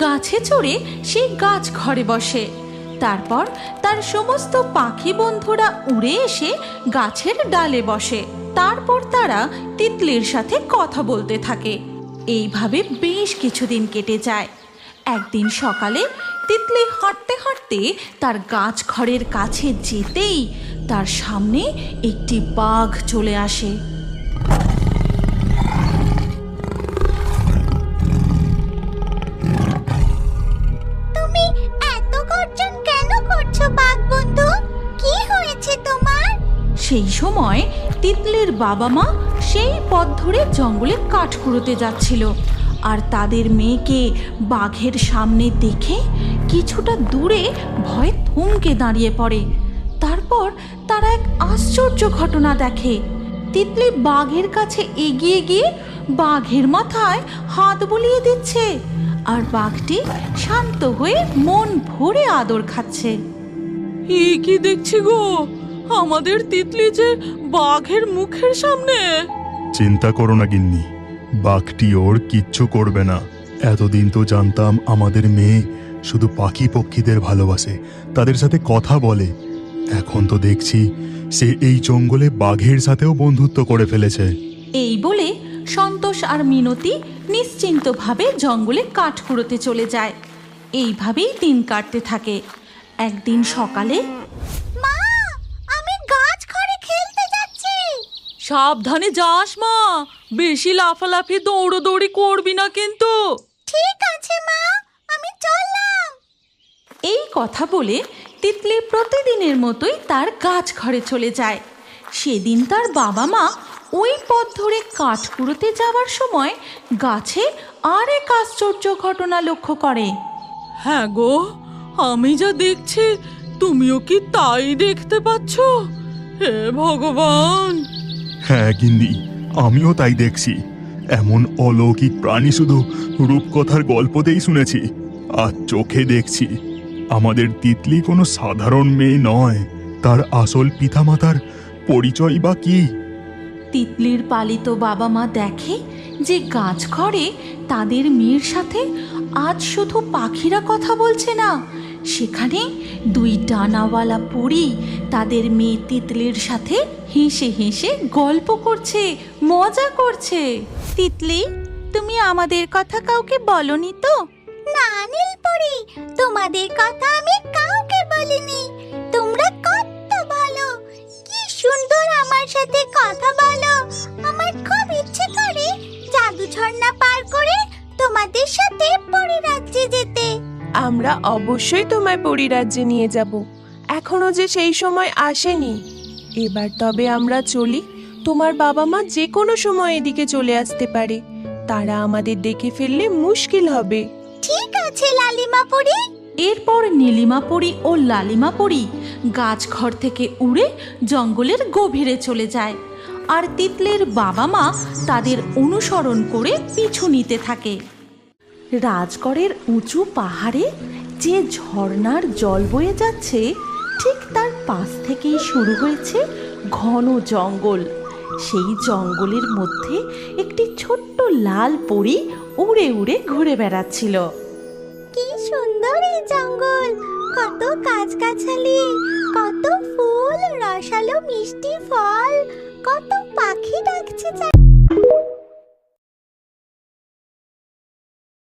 গাছে চড়ে সে গাছ ঘরে বসে। তারপর তার সমস্ত পাখি বন্ধুরা উড়ে এসে গাছের ডালে বসে। তারপর তারা তিতলির সাথে কথা বলতে থাকে। এইভাবে বেশ কিছুদিন কেটে যায়। একদিন সকালে তিতলি হাঁটতে হাঁটতে তার গাছ ঘরের কাছে যেতেই তার সামনে একটি বাঘ চলে আসে। তুমি এত গর্জন কেন করছো বাঘ বন্ধু? কি হয়েছে তোমার? সেই সময় তিতলির বাবা মা সেই পথ ধরে জঙ্গলে কাঠ কুড়োতে যাচ্ছিল, আর তাদের মেয়েকে বাঘের সামনে দেখে কিছুটা দূরে ভয়ে থমকে দাঁড়িয়ে পড়ে। তারপর তারা এক আশ্চর্য ঘটনা দেখে। তিতলি বাঘের কাছে এগিয়ে গিয়ে বাঘের মাথায় হাত বুলিয়ে দিচ্ছে, আর বাঘটি শান্ত হয়ে মন ভরে আদর খাচ্ছে। কি দেখছি গো, আমাদের তিতলি যে বাঘের মুখের সামনে। চিন্তা করো না গিন্নি, বাঘটি ওর কিচ্ছু করবে না। এতদিন তো জানতাম আমাদের মেয়ে শুধু পাখি পক্ষীদের ভালোবাসে, তাদের সাথে কথা বলে। এখন তো দেখছি সে এই জঙ্গলে বাঘের সাথেও বন্ধুত্ব করে ফেলেছে। এই বলে সন্তোষ আর মিনতি নিশ্চিন্তভাবে জঙ্গলে কাঠ কুড়োতে চলে যায়। এইভাবেই দিন কাটতে থাকে। একদিন সকালে মা, আমি গাছ ঘরে খেলতে যাচ্ছি। সাবধানে যাস মা, বেশি লাফালাফি দৌড়োদৌড়ি করবি না কিন্তু। ঠিক আছে মা, আমি চললাম। এই কথা বলে তিতলি প্রতিদিনের মতোই তার গাছ ঘরে চলে যায়। সেদিন তার বাবা মা ওই পথ ধরে কাঠ কুড়োতে যাওয়ার সময় গাছে আর এক আশ্চর্য ঘটনা লক্ষ্য করে। হ্যাঁ গো, আমি যা দেখছি তুমিও কি তাই দেখতে পাচ্ছ? হে ভগবান! হ্যাঁ গিন্নি, আমিও তাই দেখছি। এমন অলৌকিক প্রাণী শুধু রূপকথার গল্পতেই শুনেছি, আর চোখে দেখছি। আমাদের তিতলি কোনো সাধারণ মেয়ে নয়। তার আসল পিতামাতার পরিচয় বা কি? তিতলির পালিত বাবা মা দেখে যে গাছ ঘরে তাদের মেয়ের সাথে আজ শুধু পাখিরা কথা বলছে না, সেখানে দুই ডানাওয়ালা পরী তাদের মেয়ে তিতলির সাথে হেসে হেসে গল্প করছে, মজা করছে। তিতলি, তুমি আমাদের কথা কাউকে বলনি তো? না নীলপরি, তোমাদের কথা আমি কাউকে বলিনি। তোমরা কত ভালো, কি সুন্দর আমার সাথে কথা বলো। আমার খুব ইচ্ছে করে জাদু ঝর্ণা পার করে তোমাদের সাথে পরিরাজ্যে যেতে। আমরা অবশ্যই তোমায় পরিরাজ্যে নিয়ে যাব। এখনো যে সেই সময় আসেনি। এবার তবে আমরা চলি। তোমার বাবা মা যে কোনো সময় এদিকে চলে আসতে পারে। তারা আমাদের দেখে ফেললে মুশকিল হবে। ঠিক আছে লালিমা পরি। এরপর নীলিমা পরী ও লালিমা পরী গাছ ঘর থেকে উড়ে জঙ্গলের গভীরে চলে যায়, আর তিতলির বাবা মা তাদের অনুসরণ করে পিছু নিতে থাকে। রাজগড়ের উঁচু পাহাড়ে যে ঝর্ণার জল বয়ে যাচ্ছে, ঠিক তার পাশ থেকেই শুরু হয়েছে ঘন জঙ্গল। সেই জঙ্গলের মধ্যে একটি ছোট্ট লাল পরী উড়ে উড়ে ঘুরে বেড়াচ্ছিল। কি সুন্দর এই জঙ্গল, কত গাছগাছালি, কত ফুল, রসালো মিষ্টি ফল, কত পাখি ডাকছে।